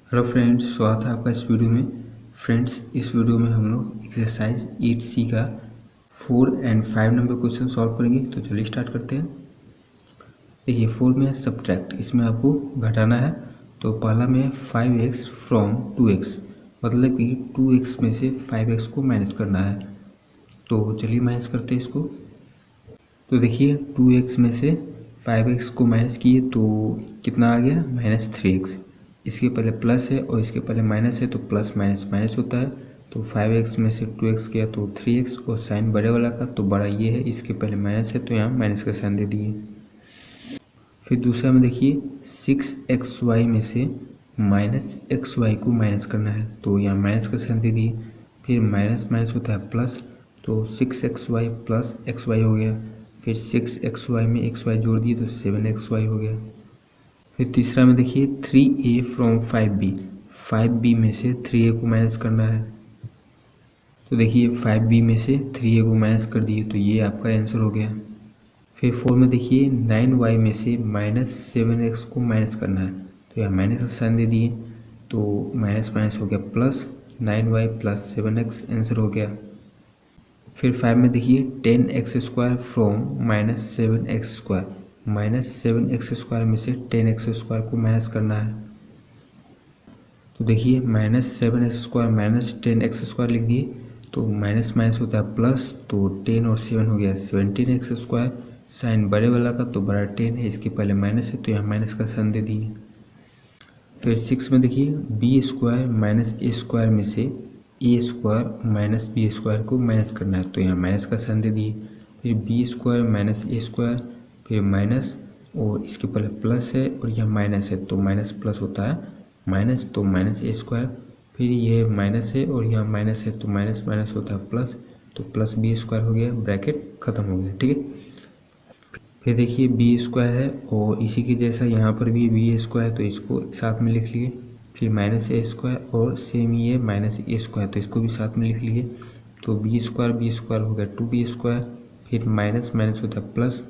Hello friends, स्वागत है आपका इस वीडियो में। फ्रेंड्स, इस वीडियो में हम लोग एक्सरसाइज 8C का 4 और 5 नंबर क्वेश्चन सॉल्व करेंगे। तो चलिए स्टार्ट करते हैं। देखिए 4 में है सब्ट्रैक्ट, इसमें आपको घटाना है। तो पहला में है 5x फ्रॉम 2x, मतलब कि 2x में से 5x को माइनस करना है। तो चलिए माइनस करते हैं इसको। तो देखिए 2x में से 5x को माइनस किए तो कितना आ गया, -3x। इसके पहले प्लस है और इसके पहले माइनस है, तो प्लस माइनस माइनस होता है। तो 5x में से 2x गया तो 3x, और साइन बड़े वाला का तो बड़ा ये है, इसके पहले माइनस है तो यहाँ माइनस का साइन दे दिए। फिर दूसरा में देखिए 6xy में से -xy को माइनस करना है, तो यहाँ माइनस का साइन दे दिए। फिर माइनस माइनस होता है प्लस, तो 6xy प्लस xy हो गया। फिर 6xy में xy जोड़ दिए तो 7xy हो गया। फिर तीसरा में देखिए 3a फ्रॉम 5b, 5b में से 3a को माइनस करना है। तो देखिए 5b में से 3a को माइनस कर दिए तो ये आपका आंसर हो गया। फिर 4 में देखिए 9y में से -7x को माइनस करना है, तो यहाँ माइनस का साइन दे दिए तो माइनस माइनस हो गया plus, 9y plus 7x answer हो गया। फिर 5 में देखिए 10x² फ्रॉम -7x², -7x² में से 10x² को माइनस करना है। तो देखिए -7x² माइनस 10x² लिख दिए तो माइनस माइनस होता है प्लस, तो 10 और 7 हो गया 17x²। साइन बड़े वाला का तो बड़ा 10 है, इसके पहले माइनस है तो यहाँ माइनस का साइन दे दिए। फिर 6 में देखिए b² माइनस a² में से a² माइनस b² को माइनस करना है, तो यहाँ माइनस का साइन दे दिए। फिर b² माइनस a², फिर माइनस और इसके पहले प्लस है और यहाँ माइनस है तो माइनस प्लस होता है माइनस, तो माइनस a²। फिर ये माइनस है और यहाँ माइनस है तो माइनस माइनस होता है प्लस, तो प्लस b² हो गया, ब्रैकेट खत्म हो गया। ठीक है। फिर देखिए b² है और इसी के जैसा यहाँ पर भी b² है, तो इसको साथ में लिख लिए। फिर -a² और सेम ये -a², तो इसको भी साथ में लिख लिए। तो b² हो गया 2b²। फिर माइनस माइनस होता है प्लस,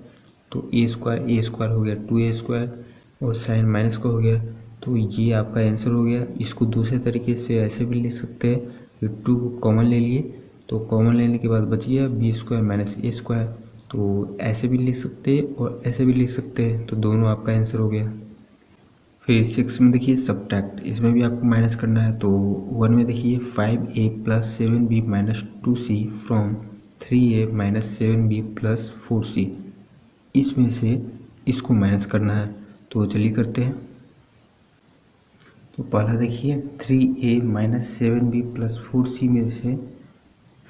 तो a² हो गया 2a², और साइन माइनस का हो गया। तो ये आपका आंसर हो गया। इसको दूसरे तरीके से ऐसे भी लिख सकते हैं, फिर 2 को कॉमन ले लिए, तो कॉमन लेने के बाद बच गया b² माइनस a²। तो ऐसे भी लिख सकते हैं और ऐसे भी लिख सकते हैं, तो दोनों आपका आंसर हो गया। फिर 6 में देखिए सब्ट्रैक्ट, इसमें भी आपको माइनस करना है। तो 1 में देखिए 5a plus 7b minus 2c from 3a minus 7b plus 4c, इसमें से इसको माइनस करना है। तो चलिए करते हैं। तो पहला देखिए 3a minus 7b plus 4c में से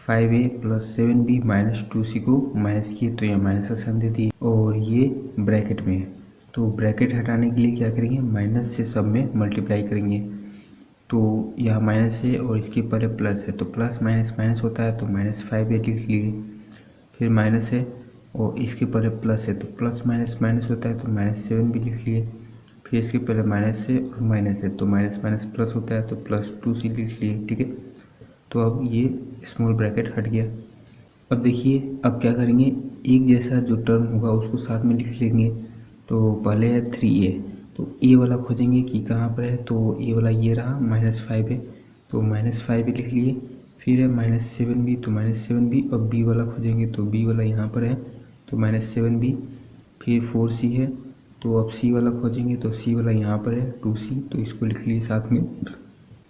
5a plus 7b minus 2c को माइनस किए, तो यहाँ माइनस का साइन दे दिए और ये ब्रैकेट में है। तो ब्रैकेट हटाने के लिए क्या करेंगे, माइनस से सब में मल्टीप्लाई करेंगे। तो यहाँ माइनस है और इसके पहले प्लस है, तो प्लस माइनस माइनस होता है, तो -5a लिख लिए। फिर माइनस है और इसके पहले प्लस है, तो प्लस माइनस माइनस होता है, तो -7b लिख लिए। फिर इसके पहले माइनस है और माइनस है, तो माइनस माइनस प्लस होता है, तो +2c लिख लिए। ठीक है। तो अब ये स्मॉल ब्रैकेट हट गया। अब देखिए अब क्या करेंगे, एक जैसा जो टर्म होगा उसको साथ में लिख लेंगे। तो पहले है 3a, तो a वाला खोजेंगे कि कहाँ पर है, तो a वाला ये रहा -5 है, तो -5 लिख लिए। फिर है -7b, तो -7b, और b वाला खोजेंगे तो b वाला यहाँ पर है, तो -7b। फिर 4c है, तो अब c वाला खोजेंगे तो c वाला यहाँ पर है 2c, तो इसको लिख लिए साथ में।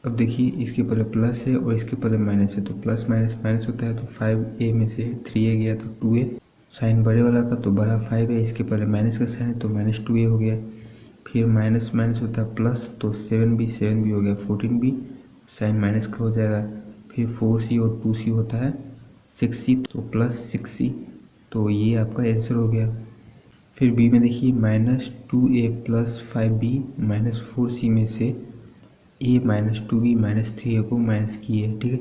अब देखिए इसके पहले प्लस है और इसके पहले माइनस है, तो प्लस माइनस माइनस होता है, तो 5a में से 3a गया तो 2a, साइन बड़े वाला का तो बड़ा 5 है, इसके पहले माइनस का साइन है तो -2a हो गया। फिर माइनस माइनस होता है प्लस, तो 7b हो गया 14b, साइन माइनस का हो जाएगा। फिर 4c और 2c होता है 6c, तो +6c, तो ये आपका आंसर हो गया। फिर b में देखिए -2a plus 5b minus 4c में से a minus 2b minus 3a को माइनस किए। ठीक है।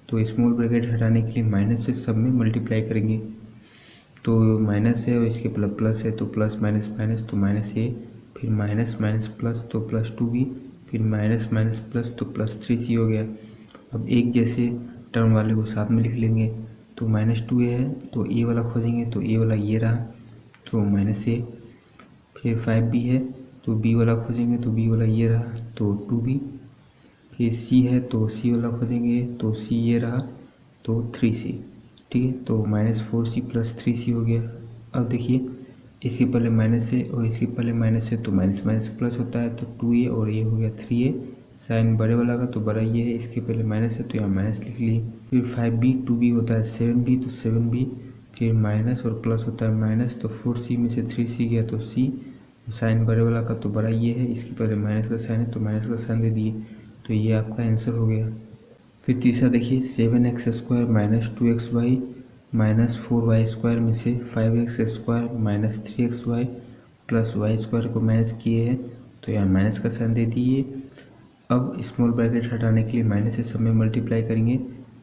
तो स्मॉल ब्रैकेट हटाने के लिए माइनस से सब में मल्टीप्लाई करेंगे। तो माइनस है और इसके प्लस है, तो प्लस माइनस माइनस, तो -a, फिर माइनस माइनस प्लस, तो +2b, फिर माइनस माइनस प्लस, तो +3c हो गया। अब एक जैसे टर्म वाले को साथ में लिख लेंगे। तो -2a है तो a वाला खोजेंगे, तो a वाला ये रहा, तो -a। फिर 5b है तो b वाला खोजेंगे, तो b वाला ये रहा, तो 2b। फिर सी है तो सी वाला खोजेंगे तो सी ये रहा तो 3c, ठीक है। तो -4c + 3c हो गया। अब देखिए इसके पहले माइनस है और इसके पहले माइनस है तो माइनस माइनस प्लस होता है, तो 2a और ये हो गया 3a। साइन बड़े वाला का तो बड़ा ये है, इसके पहले माइनस है तो यहाँ माइनस लिख लिए। फिर 5b 2b होता है 7b तो 7b, फिर माइनस और प्लस होता है माइनस, तो 4c में से 3c गया तो c। साइन बड़े वाला का तो बड़ा ये है, इसके पहले माइनस का साइन है तो माइनस का साइन दे दिए, तो ये आपका आंसर हो गया। फिर तीसरा देखिए 7x² - 2xy - 4y² में से 5x² - 3xy + y² को माइनस किए हैं, तो यहाँ माइनस का साइन दे दिए। अब स्मॉल ब्रैकेट हटाने के लिए माइनस से सब में मल्टीप्लाई करेंगे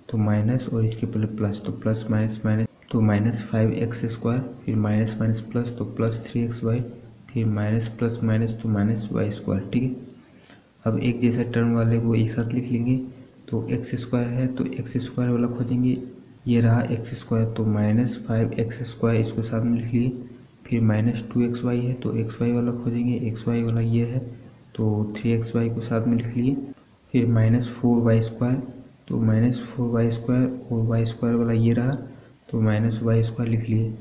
तो माइनस और इसके पहले प्लस, तो प्लस माइनस माइनस, तो -5x², फिर माइनस माइनस प्लस तो +3xy, फिर माइनस प्लस माइनस तो -y², ठीक है। अब एक जैसा टर्म वाले को एक साथ लिख लेंगे, तो x² है तो x² वाला खोजेंगे, ये रहा x², तो -5x² इसको साथ में लिख लिए। फिर -2xy है तो xy वाला खोजेंगे, xy वाला ये है तो 3xy को साथ में लिख लिए। फिर -4y², तो -4y² और y² वाला ये रहा तो -y² लिख लिए।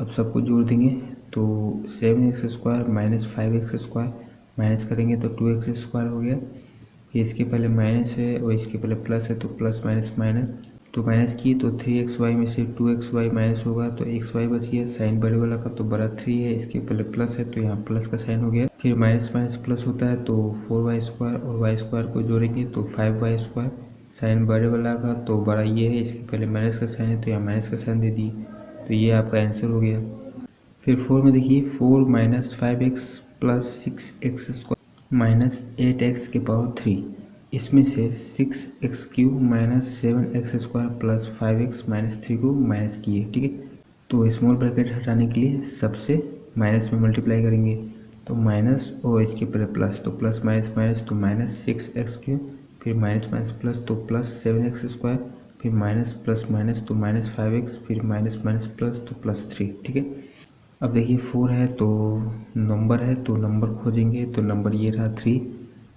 अब सबको जोड़ देंगे तो 7x² - 5x² माइनस करेंगे तो 2x² हो गया। फिर इसके पहले माइनस है और इसके पहले प्लस है तो प्लस माइनस माइनस, तो माइनस किए तो 3xy में से 2xy माइनस होगा तो xy बच गया। साइन बड़े वाला का तो बड़ा 3 है, इसके पहले प्लस है तो यहाँ प्लस का साइन हो गया। फिर माइनस माइनस प्लस होता है तो 4y² और y² को जोड़ेंगे तो 5y²। साइन बड़े वाला का तो बड़ा ये है, इसके पहले माइनस का साइन है तो यहाँ माइनस का साइन दे दिए, तो ये आपका आंसर हो गया। फिर 4 में देखिए 4 - 5x + 6x² - 8x⁴, इसमें से 6x³ - 7x² + 5x - 3 को माइनस किए, ठीक है। तो स्मॉल ब्रैकेट हटाने के लिए सबसे माइनस में मल्टीप्लाई करेंगे तो माइनस और इसके पहले प्लस, तो प्लस माइनस माइनस तो -6x³, फिर माइनस माइनस प्लस तो +7x², फिर माइनस प्लस माइनस तो -5x, फिर माइनस माइनस प्लस तो +3, ठीक है। अब देखिए 4 है तो नंबर है तो नंबर खोजेंगे, तो नंबर ये रहा 3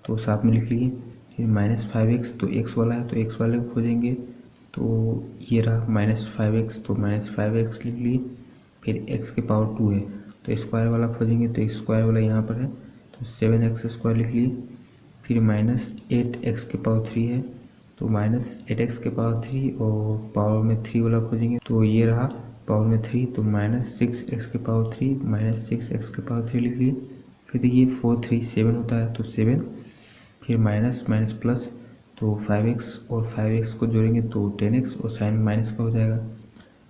तो साथ में लिख लिए। फिर -5x तो x वाला है तो x वाले को खोजेंगे, तो ये रहा -5x तो -5x लिख लिए। फिर x⁴ है तो स्क्वायर वाला खोजेंगे, तो स्क्वायर वाला यहाँ पर है तो 7x² लिख लिए। फिर -8x⁴ है तो -8x⁴ और पावर में 3 वाला खोजेंगे, तो ये रहा पावर में 3 तो -6x⁴ - 6x⁴ लिख लिए। फिर देखिए 4 3 7 होता है तो 7, फिर माइनस माइनस प्लस तो 5x और 5x को जोड़ेंगे तो 10x और साइन माइनस का हो जाएगा।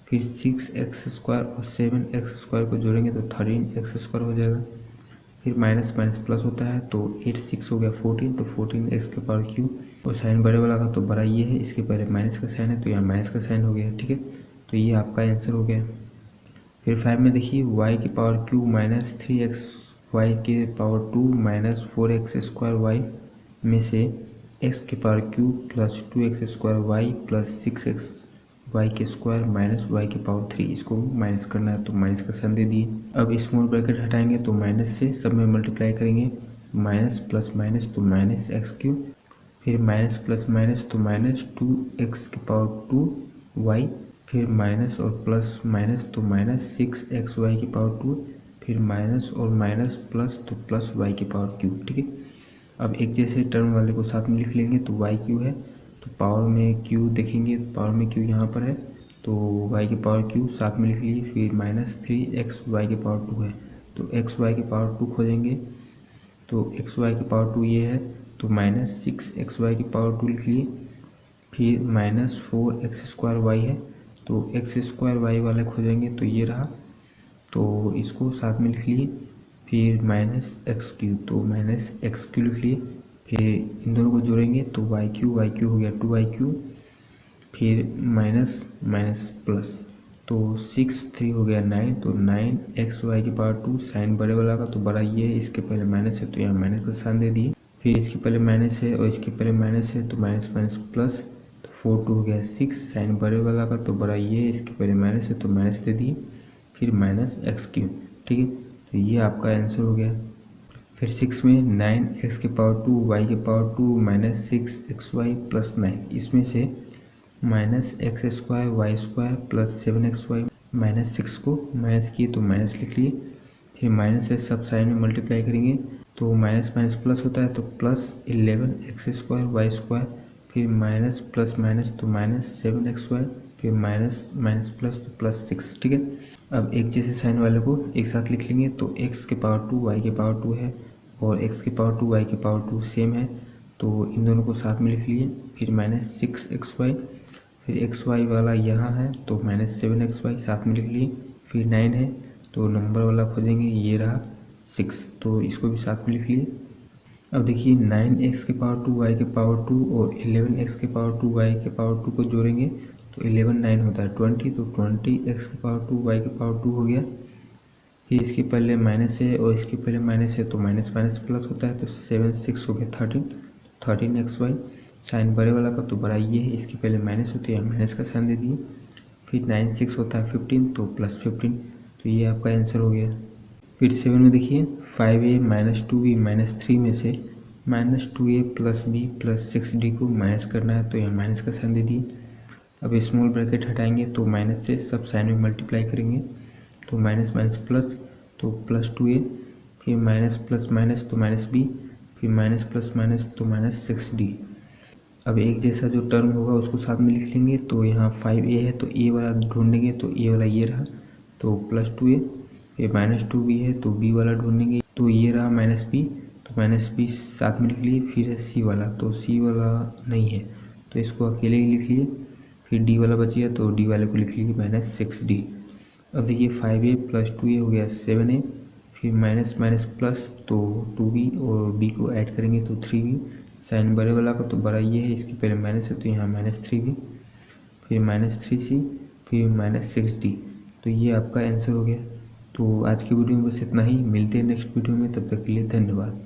फिर 6x² और 7x² को जोड़ेंगे तो 13x² हो जाएगा। फिर माइनस माइनस प्लस होता है तो 8 6 हो गया 14, तो 14x⁴ और साइन बड़े वाला का तो बड़ा ये है, इसके पहले माइनस का साइन है तो यहाँ माइनस का साइन हो गया, ठीक है। तो ये आपका आंसर हो गया। फिर 5 में देखिए y⁴ - 3xy⁴ - 4x² में से x⁴ + 2x² + 6xy² - y⁴ इसको माइनस करना है तो माइनस का साइन दे दिए। अब स्मॉल ब्रैकेट हटाएंगे तो माइनस से सब में मल्टीप्लाई करेंगे, माइनस प्लस माइनस तो -x³, फिर माइनस प्लस माइनस तो -2x⁴ फिर माइनस और प्लस माइनस तो -6xy⁴, फिर माइनस और माइनस प्लस तो +y⁴, ठीक है। अब एक जैसे टर्म वाले को साथ में लिख लेंगे तो y³ है तो पावर में q देखेंगे, पावर में q यहाँ पर है तो y⁴ साथ में लिख लिए। फिर -3xy⁴ है तो xy⁴ खोजेंगे, तो xy⁴ ये है तो -6xy⁴ लिख लिए। फिर -4x² है तो x² वाला खोजेंगे तो ये रहा तो इसको साथ में लिख लिए। फिर -x³ तो -x³ लिख लिए। फिर इन दोनों को जोड़ेंगे तो y³ हो गया 2y³, फिर माइनस माइनस प्लस तो 6 3 हो गया 9, तो 9xy⁴ साइन बड़े वाला का तो बड़ा ये है, इसके पहले माइनस है तो यहाँ माइनस का साइन दे दिए। फिर इसके पहले माइनस है और इसके पहले माइनस है तो माइनस माइनस प्लस, तो 4 2 हो गया 6, साइन बड़े वाला का तो बड़ा ये है, इसके पहले माइनस है तो माइनस दे दिए। फिर -x³, ठीक है। तो ये आपका आंसर हो गया। फिर 6 में 9x के पावर 2 y के पावर 2 माइनस 6xy प्लस 9, इसमें से minus x square y square plus 7xy minus 6 को माइनस किए तो माइनस लिख लिए। फिर माइनस से सब साइड में मल्टीप्लाई करेंगे तो माइनस माइनस प्लस होता है तो plus 11x square y square, फिर माइनस प्लस माइनस तो माइनस 7xy, फिर माइनस माइनस प्लस तो प्लस 6। ठीक है, अब एक जैसे साइन वाले को एक साथ लिख लेंगे तो x के पावर 2 y के पावर 2 है और x के पावर 2 y के पावर 2 सेम है, तो इन दोनों को साथ में लिख लिए। फिर माइनस 6xy, फिर xy वाला यहाँ है तो माइनस 7xy साथ में लिख लिए। फिर 9 है तो नंबर वाला खोजेंगे, ये रहा 6, तो इसको भी साथ में लिख लिए। अब देखिए 9x के पावर 2 y के पावर 2 और 11x के पावर 2 y के पावर 2 को जोड़ेंगे तो 11 9 होता है 20, तो 20x के पावर 2 y के पावर 2 हो गया। फिर इसके पहले माइनस है और इसके पहले माइनस है तो माइनस माइनस प्लस होता है, तो 7 6 हो गया 13xy। साइन बड़े वाला का तो बड़ा ये है, इसके पहले माइनस होते हैं माइनस का साइन दे दिए। फिर 9 6 होता है 15 तो प्लस 15, तो ये आपका आंसर हो गया। फिर 7 में देखिए 5a माइनस 2b माइनस 3 में से minus 2a plus b plus 6d को माइनस करना है, तो यहाँ माइनस का साइन दे दिए। अब स्मॉल ब्रैकेट हटाएंगे तो माइनस से सब साइन में मल्टीप्लाई करेंगे तो माइनस माइनस प्लस तो प्लस 2a, फिर माइनस प्लस माइनस तो माइनस b, फिर माइनस प्लस माइनस तो माइनस 6d। अब एक जैसा जो टर्म होगा उसको साथ में लिख लेंगे, तो यहाँ 5a है तो a वाला ढूंढेंगे तो a वाला ये रहा तो प्लस 2a, फिर माइनस 2b है तो b वाला ढूंढेंगे तो ये रहा माइनस b, तो माइनस b साथ में लिख लिए। फिर है c वाला, तो c वाला नहीं है तो इसको अकेले ही लिख लिए। फिर d वाला बच गया तो d वाले को लिख लीजिए माइनस 6d। अब देखिए 5a प्लस 2a हो गया 7a, फिर माइनस माइनस प्लस तो 2b और b को ऐड करेंगे तो 3b। साइन बड़े वाला का तो बड़ा ये है, इसके पहले माइनस है तो यहाँ माइनस 3b, फिर माइनस 3c, फिर माइनस 6d, तो ये आपका आंसर हो गया। तो आज की वीडियो में बस इतना ही, मिलते हैं नेक्स्ट वीडियो में, तब तक के लिए धन्यवाद।